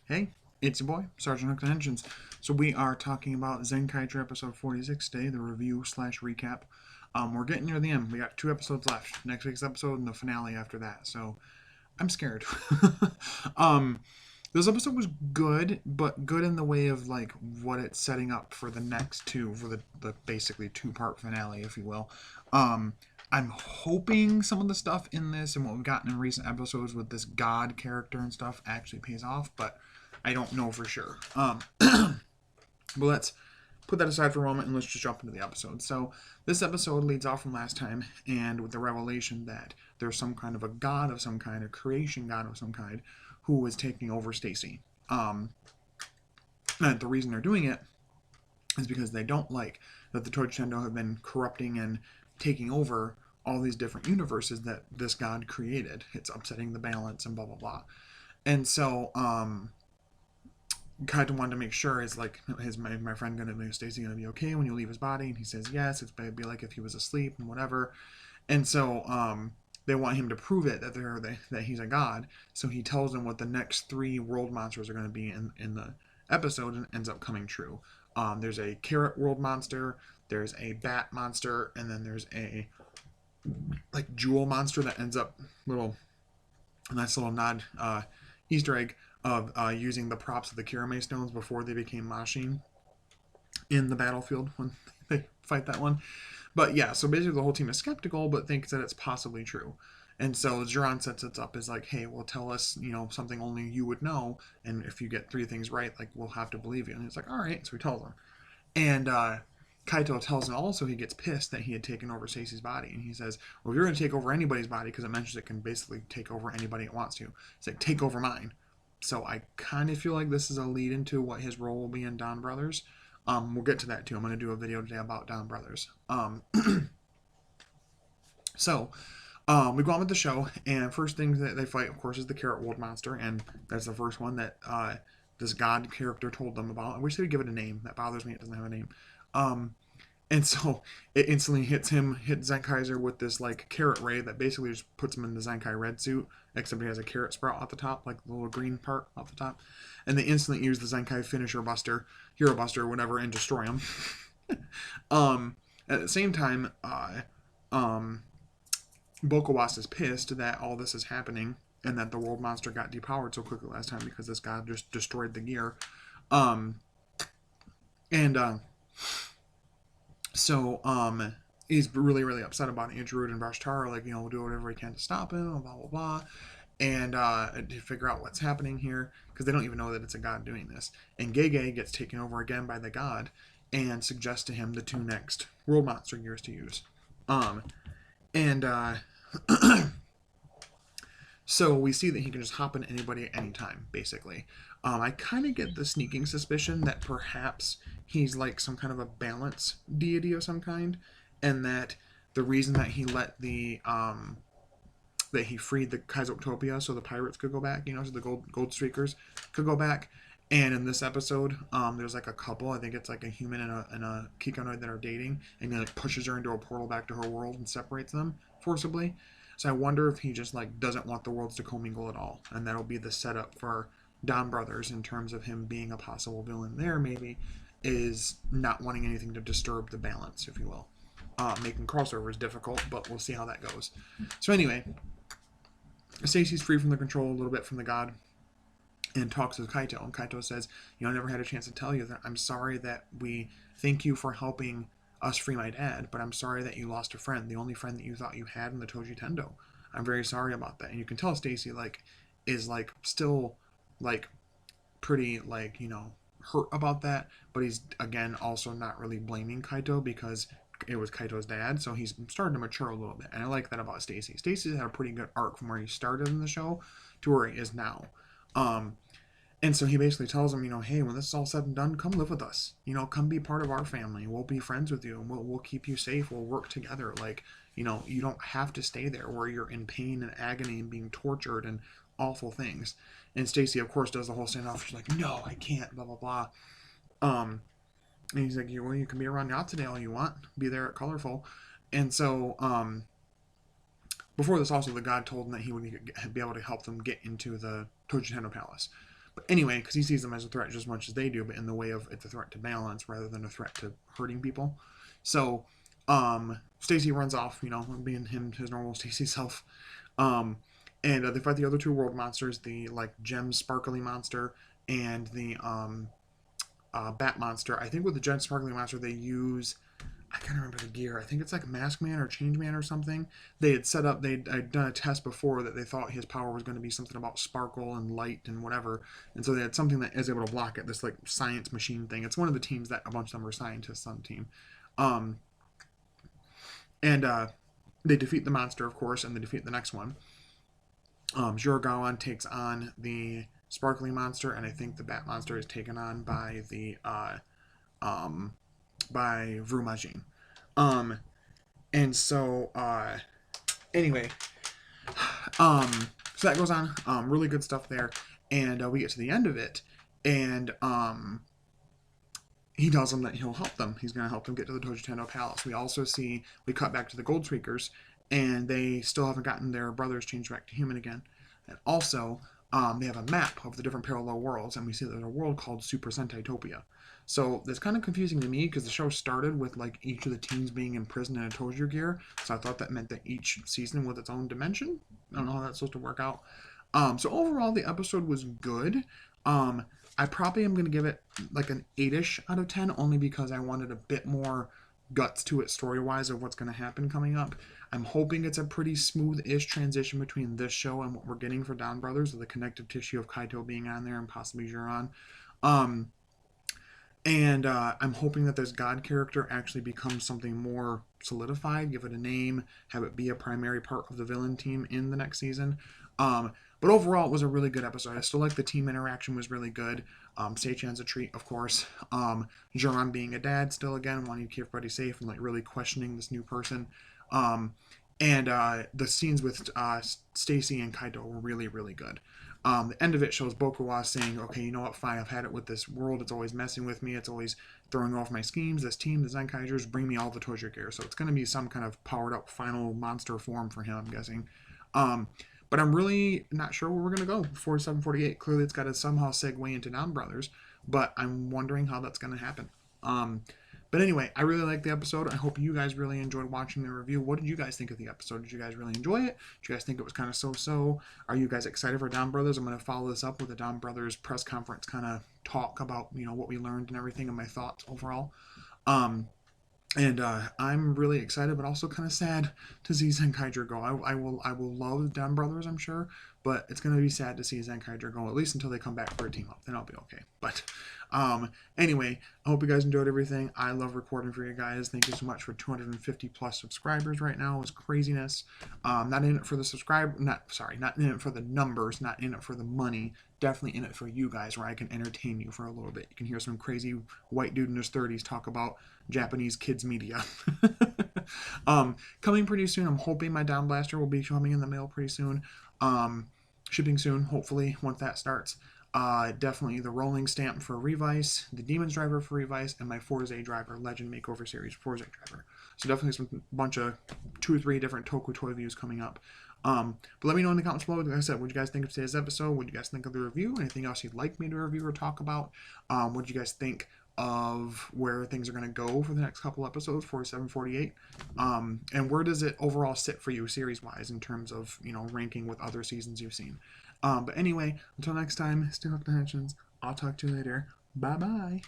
Hey, it's your boy, Sergeant Hook Engines. So we are talking about Zenkaiger episode 46 today, the review slash recap. We're getting near the end. We got 2 episodes left. Next week's episode and the finale after that. So I'm scared. um, this episode was good, but good in the way of like what it's setting up for the next two, for the basically 2-part finale, if you will. Um, I'm hoping some of the stuff in this and what we've gotten in recent episodes with this God character and stuff actually pays off, but I don't know for sure. But let's put that aside for a moment and let's just jump into the episode. So this episode leads off from last time and with the revelation that there's some kind of a god of some kind, a creation god of some kind, who is taking over Stacy. And the reason they're doing it is because they don't like that the Toy Tendo have been corrupting and taking over all these different universes that this god created. It's upsetting the balance and blah blah blah. And so Kaito wanted to make sure, is like, my friend gonna be, Stacy gonna be okay when you leave his body? And he says yes. It's gonna be like if he was asleep and whatever. And so they want him to prove it that he's a god. So he tells them what the next 3 world monsters are going to be in the episode, and ends up coming true. There's a carrot world monster, there's a bat monster, and then there's a like jewel monster that ends up nice little nod Easter egg of using the props of the Kirame stones before they became Machine in the battlefield when they fight that one. But yeah, so basically the whole team is skeptical, but thinks that it's possibly true. And so Jiran sets it up as like, hey, well, tell us, something only you would know, and if you get 3 things right, like, we'll have to believe you. And he's like, all right, so he tells him. And Kaito tells him also he gets pissed that he had taken over Stacy's body. And he says, well, if you're going to take over anybody's body, because it mentions it can basically take over anybody it wants to, it's like, take over mine. So I kind of feel like this is a lead into what his role will be in Don Brothers. We'll get to that too. I'm going to do a video today about Don Brothers. So we go on with the show, and first thing that they fight, of course, is the Carrot World Monster, and that's the first one that this God character told them about. I wish they would give it a name. That bothers me. It doesn't have a name. And so it instantly hits Zenkaiger with this like carrot ray that basically just puts him in the Zenkai red suit, except he has a carrot sprout at the top, like the little green part off the top. And they instantly use the Zenkai finisher buster, hero buster, whatever, and destroy him. At the same time, Bokawas is pissed that all this is happening and that the world monster got depowered so quickly last time because this guy just destroyed the gear. So he's really, really upset about it. Druid and Brashtar are like, we'll do whatever we can to stop him, blah, blah, blah. And to figure out what's happening here, because they don't even know that it's a god doing this. And Gege gets taken over again by the god and suggests to him the 2 next world monster gears to use. So we see that he can just hop in anybody at any time, basically. I kind of get the sneaking suspicion that perhaps he's like some kind of a balance deity of some kind, and that the reason that he let that he freed the Kaizotopia so the pirates could go back, so the gold streakers could go back. And in this episode, there's like a couple. I think it's like a human and a Kikanoid that are dating, and he like pushes her into a portal back to her world and separates them forcibly. So I wonder if he just like doesn't want the worlds to commingle at all, and that'll be the setup for Don Brothers in terms of him being a possible villain there. Maybe is not wanting anything to disturb the balance, if you will. Making crossovers difficult, but we'll see how that goes. So anyway, Stacy's free from the control a little bit from the god, and talks with Kaito. And Kaito says, I never had a chance to tell you that I'm sorry that we thank you for helping us free my dad, but I'm sorry that you lost a friend, the only friend that you thought you had in the Toji Tendo. I'm very sorry about that. And you can tell Stacy is still pretty hurt about that, but he's again also not really blaming Kaito because it was Kaito's dad, so he's starting to mature a little bit. And I like that about Stacy. Stacy had a pretty good arc from where he started in the show to where he is now. And so he basically tells him, hey, when this is all said and done, come live with us. Come be part of our family. We'll be friends with you, and we'll keep you safe. We'll work together. You don't have to stay there where you're in pain and agony and being tortured and awful things. And Stacy, of course, does the whole standoff. She's like, no, I can't, blah, blah, blah. And he's like, you can be around Yacht today all you want. Be there at Colorful. And so, before this also, the god told him that he would be able to help them get into the Toji Tendo Palace. But anyway, because he sees them as a threat just as much as they do, but in the way of it's a threat to balance rather than a threat to hurting people. So, Stacy runs off, being his normal Stacy self. Um, and they fight the other two world monsters, the like gem sparkly monster and the bat monster. I think with the gem sparkly monster they use, I can't remember the gear. I think it's like Mask Man or Change Man or something. They had set up, I'd done a test before that they thought his power was going to be something about sparkle and light and whatever. And so they had something that is able to block it, this like science machine thing. It's one of the teams that a bunch of them are scientists on the team. Um, and they defeat the monster, of course, and they defeat the next one. Zhurgaon takes on the sparkly monster, and I think the bat monster is taken on by the by Vrumajin. Um, and so anyway, so that goes on. Really good stuff there, and we get to the end of it, and he tells them that he'll help them. He's going to help them get to the Tojutendo Palace. We cut back to the Gold Tweakers, and they still haven't gotten their brothers changed back to human again. And also, they have a map of the different parallel worlds, and we see that there's a world called Super Sentaitopia. So that's kind of confusing to me because the show started with like each of the teams being imprisoned in a Tojo gear. So I thought that meant that each season was its own dimension. I don't know how that's supposed to work out. So overall, the episode was good. I probably am going to give it like an 8-ish out of 10, only because I wanted a bit more guts to it story-wise of what's going to happen coming up. I'm hoping it's a pretty smooth-ish transition between this show and what we're getting for Don Brothers, with the connective tissue of Kaito being on there and possibly Juron. And I'm hoping that this God character actually becomes something more solidified, give it a name, have it be a primary part of the villain team in the next season. But overall, it was a really good episode. I still like the team interaction was really good. Seichan's a treat, of course. Juron being a dad still, again, wanting to keep everybody safe and like really questioning this new person. And the scenes with Stacy and Kaito were really, really good. The end of it shows Bokuwa saying, okay, you know what, fine, I've had it with this world. It's always messing with me. It's always throwing off my schemes. This team, the Zenkaigers, bring me all the Tojo gear. So it's going to be some kind of powered up final monster form for him, I'm guessing. But I'm really not sure where we're going to go for 748. Clearly, it's got to somehow segue into Don Brothers, but I'm wondering how that's going to happen. But anyway, I really liked the episode. I hope you guys really enjoyed watching the review. What did you guys think of the episode? Did you guys really enjoy it? Did you guys think it was kind of so-so? Are you guys excited for Don Brothers? I'm going to follow this up with a Don Brothers press conference kind of talk about, what we learned and everything and my thoughts overall. And I'm really excited, but also kind of sad to see Zenkaiger go. I will love Don Brothers, I'm sure, but it's going to be sad to see Zenkaiger go, at least until they come back for a team up. Then I'll be okay. But anyway, I hope you guys enjoyed everything. I love recording for you guys. Thank you so much for 250 plus subscribers right now. It's craziness. Not in it for the not in it for the numbers, not in it for the money. Definitely in it for you guys, where I can entertain you for a little bit. You can hear some crazy white dude in his 30s talk about Japanese kids media. Coming pretty soon. I'm hoping my Down Blaster will be coming in the mail pretty soon. Shipping soon, hopefully, once that starts. Definitely the rolling stamp for Revice, the Demons driver for Revice, and my Forza driver, Legend Makeover Series Forza driver. So definitely some bunch of 2 or 3 different Toku toy views coming up. But let me know in the comments below, like I said, what you guys think of today's episode? What do you guys think of the review? Anything else you'd like me to review or talk about? What do you guys think of where things are going to go for the next couple episodes for 748? And where does it overall sit for you series-wise in terms of, ranking with other seasons you've seen? But anyway, until next time, stay hooked to Henshin's. I'll talk to you later. Bye-bye.